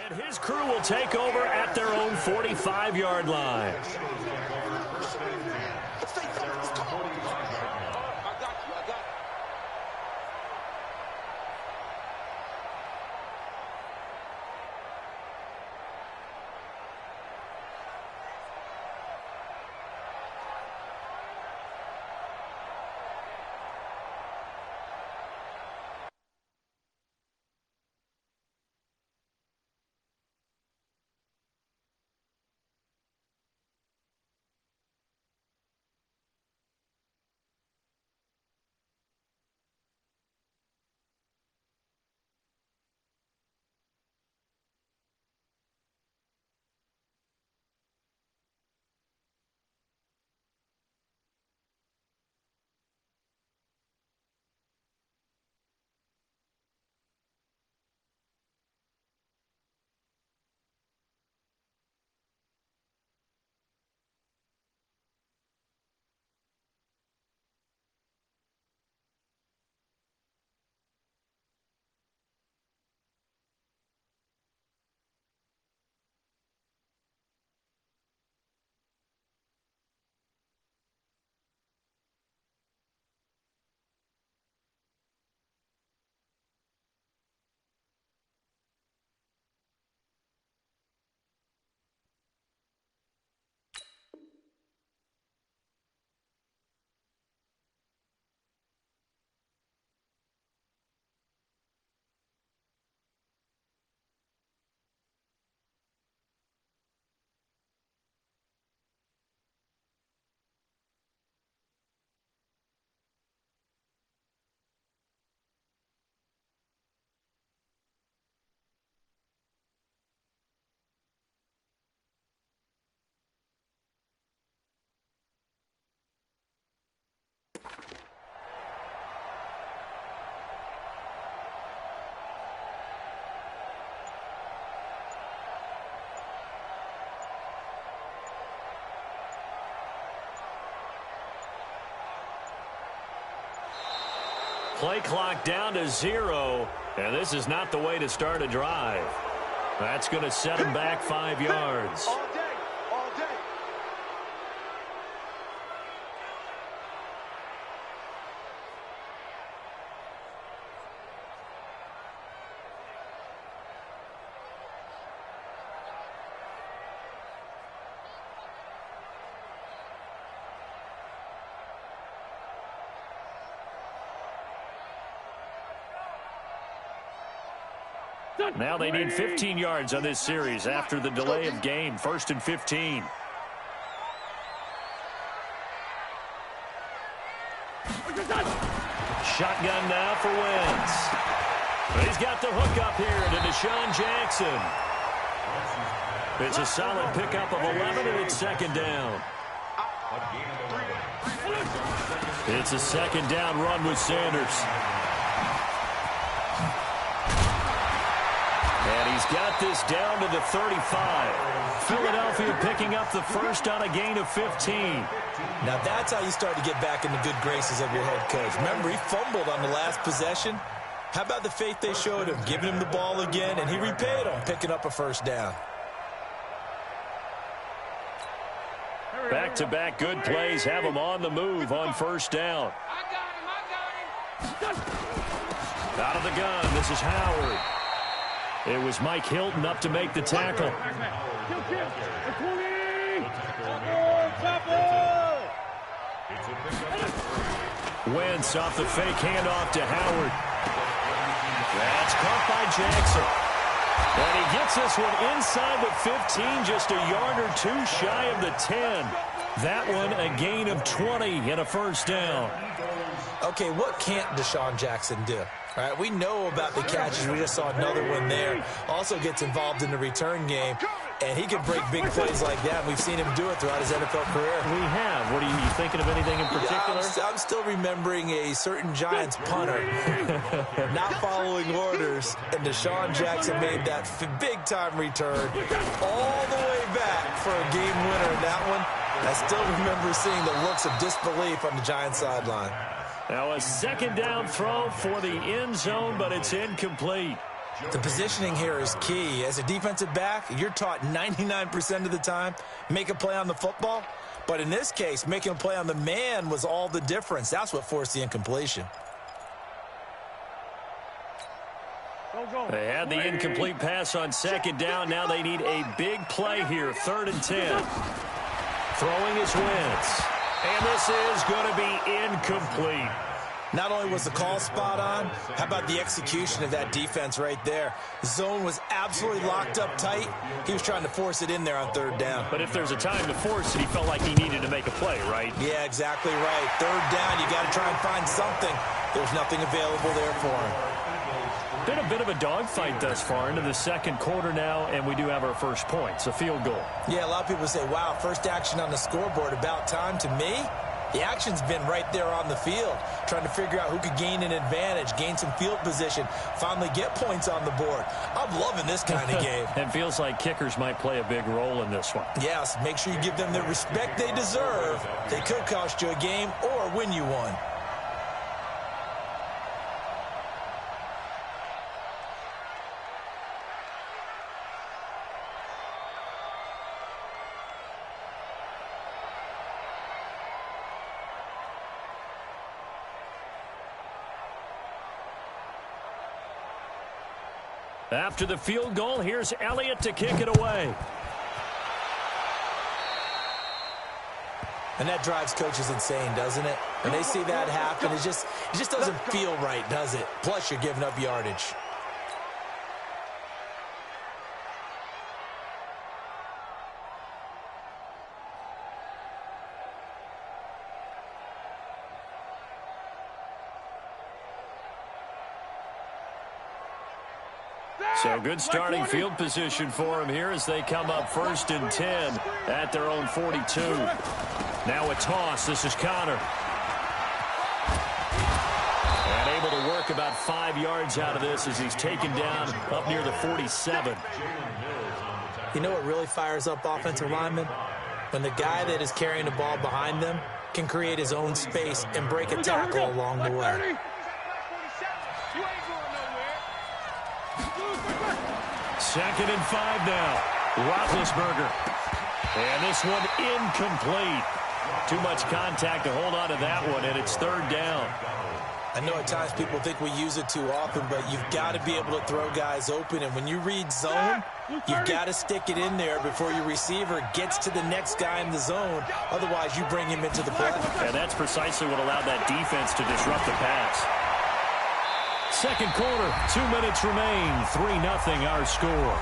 And his crew will take over at their own 45-yard line. Play clock down to 0, and this is not the way to start a drive. That's going to set him back 5 yards. All day, all day. Now they need 15 yards on this series after the delay of game. 1st and 15. Shotgun now for Wentz. He's got the hook up here to Deshaun Jackson. It's a solid pickup of 11, and it's 2nd down. It's a 2nd down run with Sanders. And he's got this down to the 35. Philadelphia picking up the first on a gain of 15. Now that's how you start to get back in the good graces of your head coach. Remember, he fumbled on the last possession. How about the faith they showed him, giving him the ball again, and he repaid him, picking up a first down. Back-to-back good plays have him on the move on 1st down. I got him. Out of the gun, this is Howard. It was Mike Hilton up to make the tackle. Wentz off the fake handoff to Howard. That's caught by Jackson. And he gets this one inside the 15, just a yard or two shy of the 10. That one a gain of 20 and a first down. Okay, what can't Deshaun Jackson do? All right, we know about the catches. We just saw another one there. Also gets involved in the return game, and he can break big plays like that. We've seen him do it throughout his NFL career. We have. What are you thinking of anything in particular? Yeah, I'm still remembering a certain Giants punter not following orders, and Deshaun Jackson made that big-time return all the way back for a game winner in that one. I still remember seeing the looks of disbelief on the Giants sideline. Now a 2nd down throw for the end zone, but it's incomplete. The positioning here is key. As a defensive back, you're taught 99% of the time, make a play on the football. But in this case, making a play on the man was all the difference. That's what forced the incompletion. They had the incomplete pass on 2nd down. Now they need a big play here, 3rd and 10. Throwing is Wentz. And this is going to be incomplete. Not only was the call spot on, how about the execution of that defense right there? The zone was absolutely locked up tight. He was trying to force it in there on 3rd down. But if there's a time to force it, he felt like he needed to make a play, right? Yeah, exactly right. 3rd down, you got to try and find something. There's nothing available there for him. Been a bit of a dogfight thus far into the 2nd quarter now, and we do have our first points, a field goal. Yeah, a lot of people say, wow, first action on the scoreboard, about time. To me, the action's been right there on the field, trying to figure out who could gain an advantage, gain some field position, finally get points on the board. I'm loving this kind of game. And feels like kickers might play a big role in this one. Yes, make sure you give them the respect they deserve. They could cost you a game or win you one. After the field goal, here's Elliott to kick it away. And that drives coaches insane, doesn't it? When they see that happen, it just doesn't feel right, does it? Plus, you're giving up yardage. So good starting field position for him here as they come up 1st and 10 at their own 42. Now a toss. This is Connor. And able to work about 5 yards out of this as he's taken down up near the 47. You know what really fires up offensive linemen? When the guy that is carrying the ball behind them can create his own space and break a tackle along the way. 2nd and 5 now. Roethlisberger. And this one incomplete. Too much contact to hold on to that one, and it's 3rd down. I know at times people think we use it too often, but you've got to be able to throw guys open. And when you read zone, you've got to stick it in there before your receiver gets to the next guy in the zone. Otherwise, you bring him into the play. And that's precisely what allowed that defense to disrupt the pass. Second quarter, 2 minutes remain. 3-0 our score.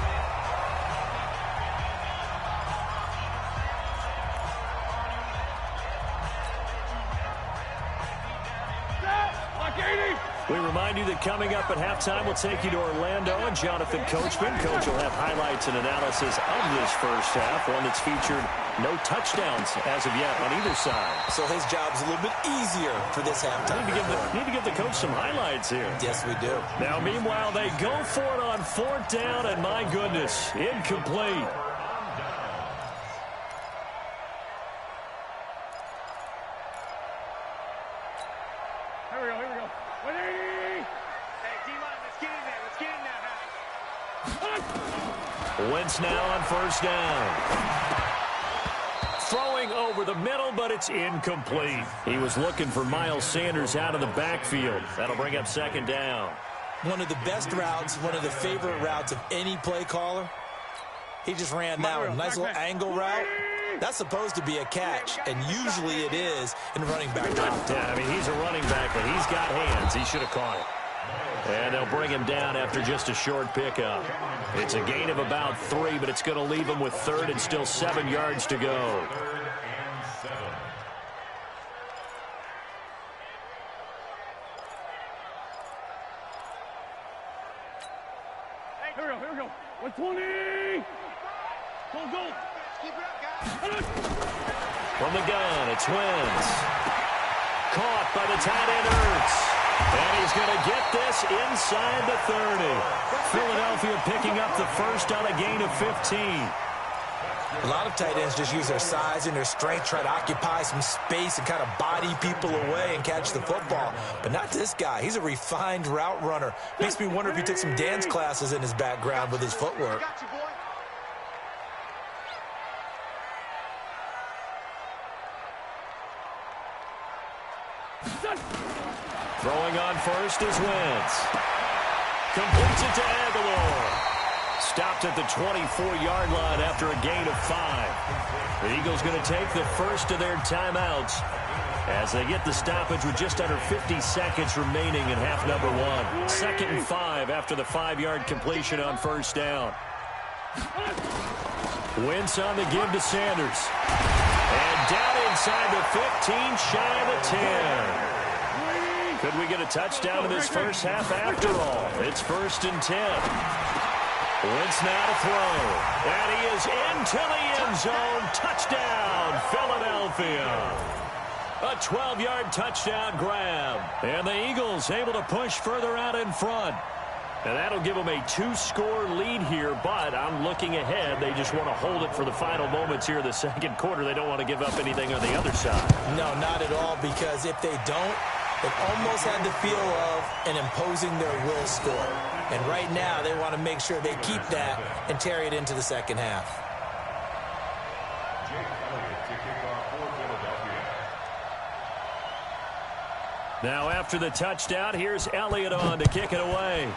We remind you that coming up at halftime, we'll take you to Orlando and Jonathan Coachman. Coach will have highlights and analysis of this first half, one that's featured no touchdowns as of yet on either side. So his job's a little bit easier for this halftime. Need to give the coach some highlights here. Yes, we do. Now, meanwhile, they go for it on 4th down, and my goodness, incomplete. Wentz now on 1st down. Throwing over the middle, but it's incomplete. He was looking for Miles Sanders out of the backfield. That'll bring up 2nd down. One of the best routes, one of the favorite routes of any play caller. He just ran that one. Nice little angle route. That's supposed to be a catch, and usually it is in running back drop. Yeah, I mean, he's a running back, but he's got hands. He should have caught it. And they'll bring him down after just a short pickup. It's a gain of about 3, but it's going to leave him with 3rd and still 7 yards to go. 3rd and 7. Hey, here we go. 120. Go. Keep it up, guys. From the gun, it's Wentz. Caught by the tight end, Ertz. And he's going to get this inside the 30. Philadelphia picking up the first on a gain of 15. A lot of tight ends just use their size and their strength, try to occupy some space and kind of body people away and catch the football. But not this guy. He's a refined route runner. Makes me wonder if he took some dance classes in his background with his footwork. Got you, boy. Throwing on first is Wentz. Completes it to Aguilar. Stopped at the 24-yard line after a gain of 5. The Eagles going to take the first of their timeouts as they get the stoppage with just under 50 seconds remaining in half number 1. 2nd and 5 after the 5-yard completion on 1st down. Wentz on the give to Sanders. And down inside the 15, shy of the 10. Could we get a touchdown in this first half after all? It's 1st and 10. Wentz now to throw. And he is into the end zone. Touchdown, Philadelphia. A 12-yard touchdown grab. And the Eagles able to push further out in front. And that'll give them a 2-score lead here, but I'm looking ahead. They just want to hold it for the final moments here in the 2nd quarter. They don't want to give up anything on the other side. No, not at all, because if they don't, it almost had the feel of an imposing their will score. And right now, they want to make sure they keep that and carry it into the 2nd half. Jake Elliott to kick off for Philadelphia. Now after the touchdown, here's Elliott on to kick it away.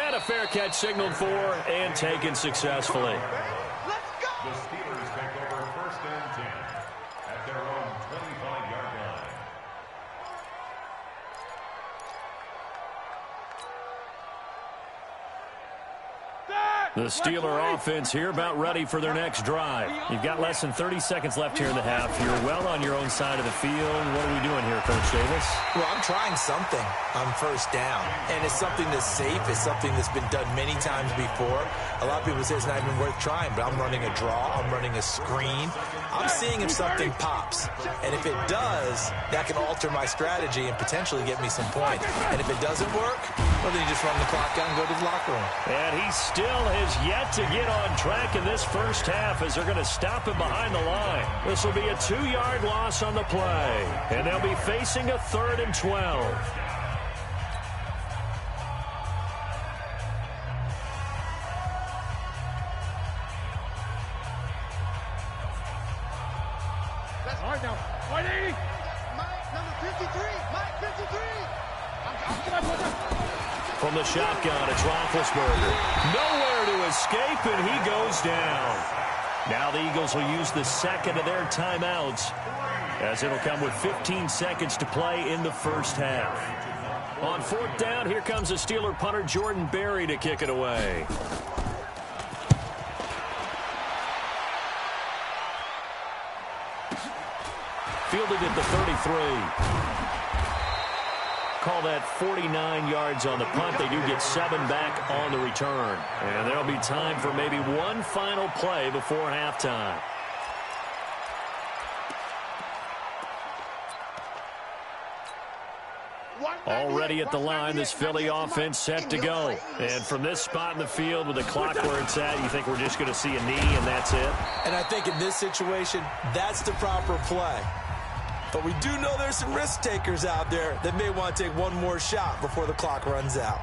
And a fair catch signaled for and taken successfully. The Steelers take over 1st and 10 at their own 25-yard line. The Steeler offense here about ready for their next drive. You've got less than 30 seconds left here in the half. You're well on your own side of the field. What are we doing here, Coach Davis? Well, I'm trying something on 1st down, and it's something that's safe. It's something that's been done many times before. A lot of people say it's not even worth trying, but I'm running a draw. I'm running a screen. I'm seeing if something pops, and if it does, that can alter my strategy and potentially get me some points. And if it doesn't work, well, then you just run the clock out and go to the locker room. And he still has yet to get on track in this first half as they're going to stop him behind the line. This will be a 2-yard loss on the play, and they'll be facing a 3rd and 12. All right, now. 180. Mike, number 53. Mike, 53. From the shotgun, it's Roethlisberger. Nowhere to escape, and he goes down. Now the Eagles will use the 2nd of their timeouts as it'll come with 15 seconds to play in the first half. On fourth down, here comes the Steeler punter Jordan Berry to kick it away. Fielded at the 33. Call that 49 yards on the punt. They do get 7 back on the return. And there'll be time for maybe one final play before halftime. Already at the line, this Philly offense set to go. And from this spot in the field with the clock where it's at, you think we're just going to see a knee and that's it? And I think in this situation, that's the proper play. But we do know there's some risk takers out there that may want to take one more shot before the clock runs out.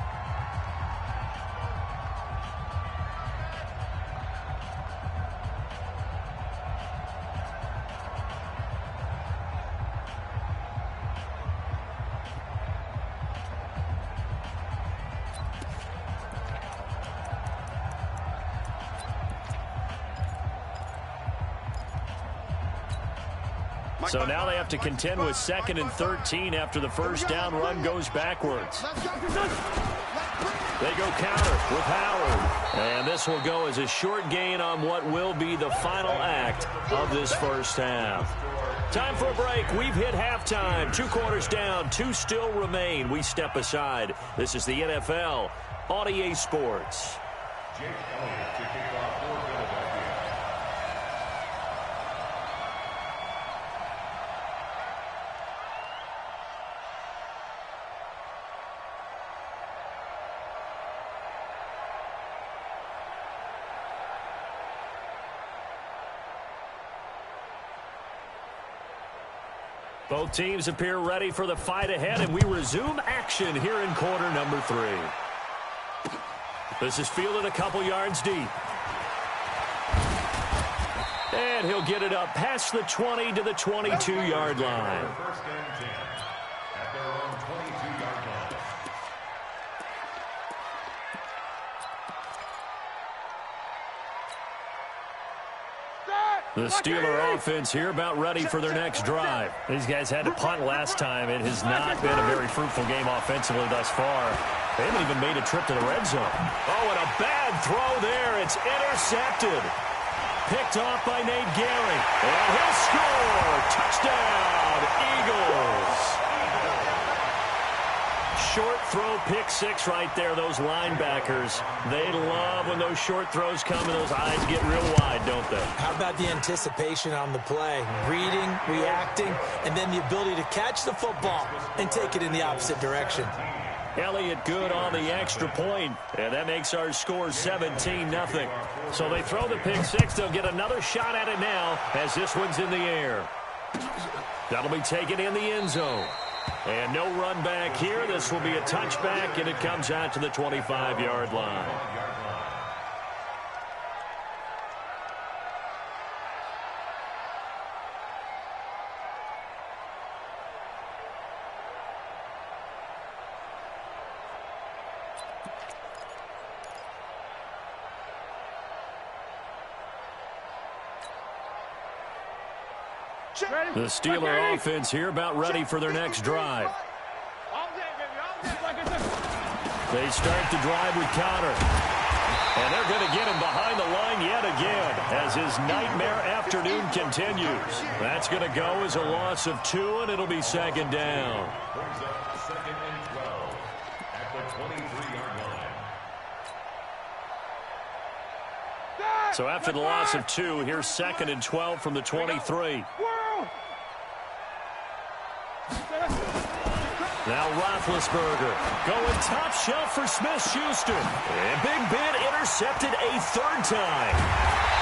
So now they have to contend with 2nd and 13 after the first down run goes backwards. They go counter with Howard. And this will go as a short gain on what will be the final act of this first half. Time for a break. We've hit halftime. 2 quarters down, 2 still remain. We step aside. This is the NFL on EA Sports. Jake Elliott to kick off for Philadelphia. Both teams appear ready for the fight ahead, and we resume action here in quarter number 3. This is fielded a couple yards deep. And he'll get it up past the 20 to the 22-yard line. First and 10 at their own 22-yard line. The Steeler offense here about ready for their next drive. These guys had to punt last time. It has not been a very fruitful game offensively thus far. They haven't even made a trip to the red zone. Oh, and a bad throw there. It's intercepted. Picked off by Nate Gehring. And he'll score. Touchdown, Eagles. Short throw, pick 6 right there. Those linebackers, they love when those short throws come and those eyes get real wide, don't they? How about the anticipation on the play? Reading, reacting, and then the ability to catch the football and take it in the opposite direction. Elliott good on the extra point, and that makes our score 17-0. So they throw the pick 6. They'll get another shot at it now as this one's in the air. That'll be taken in the end zone. And no run back here. This will be a touchback, and it comes out to the 25-yard line. The Steeler offense here about ready for their next drive. They start the drive with Connor. And they're going to get him behind the line yet again as his nightmare afternoon continues. That's going to go as a loss of 2, and it'll be 2nd down. Brings up 2nd and 12 at the 23-yard line. So after the loss of 2, here's 2nd and 12 from the 23. Now Roethlisberger going top shelf for Smith-Schuster. And Big Ben intercepted a 3rd time.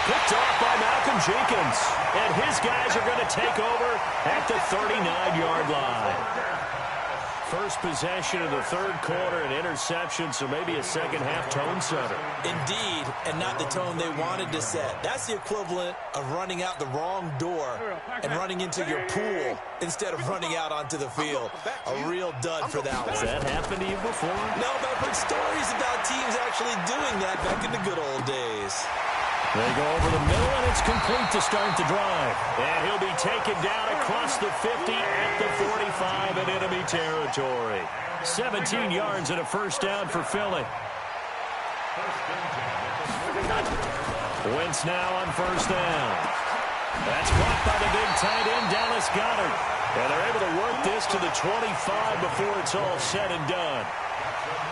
Picked off by Malcolm Jenkins. And his guys are going to take over at the 39-yard line. First possession of the 3rd quarter, an interception, so maybe a second-half tone setter. Indeed, and not the tone they wanted to set. That's the equivalent of running out the wrong door and running into your pool instead of running out onto the field. A real dud for that one. Has that happened to you before? No, but I've heard stories about teams actually doing that back in the good old days. They go over the middle, and it's complete to start the drive. And he'll be taken down across the 50 at the 45 in enemy territory. 17 yards and a first down for Philly. Wentz now on first down. That's caught by the big tight end, Dallas Goedert. And they're able to work this to the 25 before it's all said and done.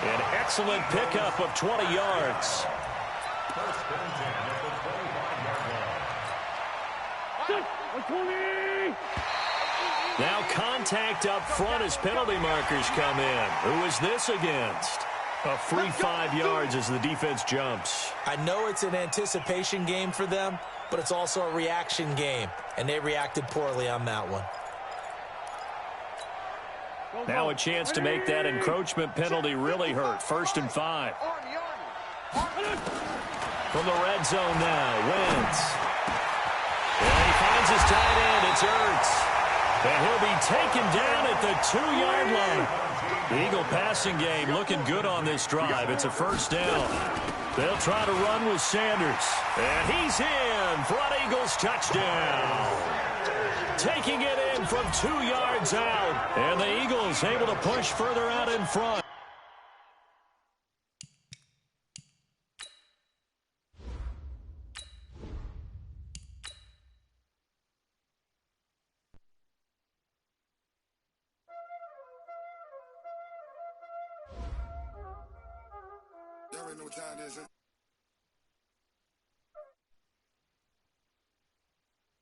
An excellent pickup of 20 yards. Now contact up front as penalty markers come in. Who is this against? A free 5 yards as the defense jumps. I know it's an anticipation game for them, but it's also a reaction game, and they reacted poorly on that one. Now a chance to make that encroachment penalty really hurt. 1st and 5. From the red zone now, Wentz. And he finds his tight end. It's Ertz. And he'll be taken down at the 2-yard line. The Eagle passing game looking good on this drive. It's a first down. They'll try to run with Sanders. And he's in for an Eagles touchdown. Taking it in from 2 yards out. And the Eagles able to push further out in front. You already know what time it is, huh?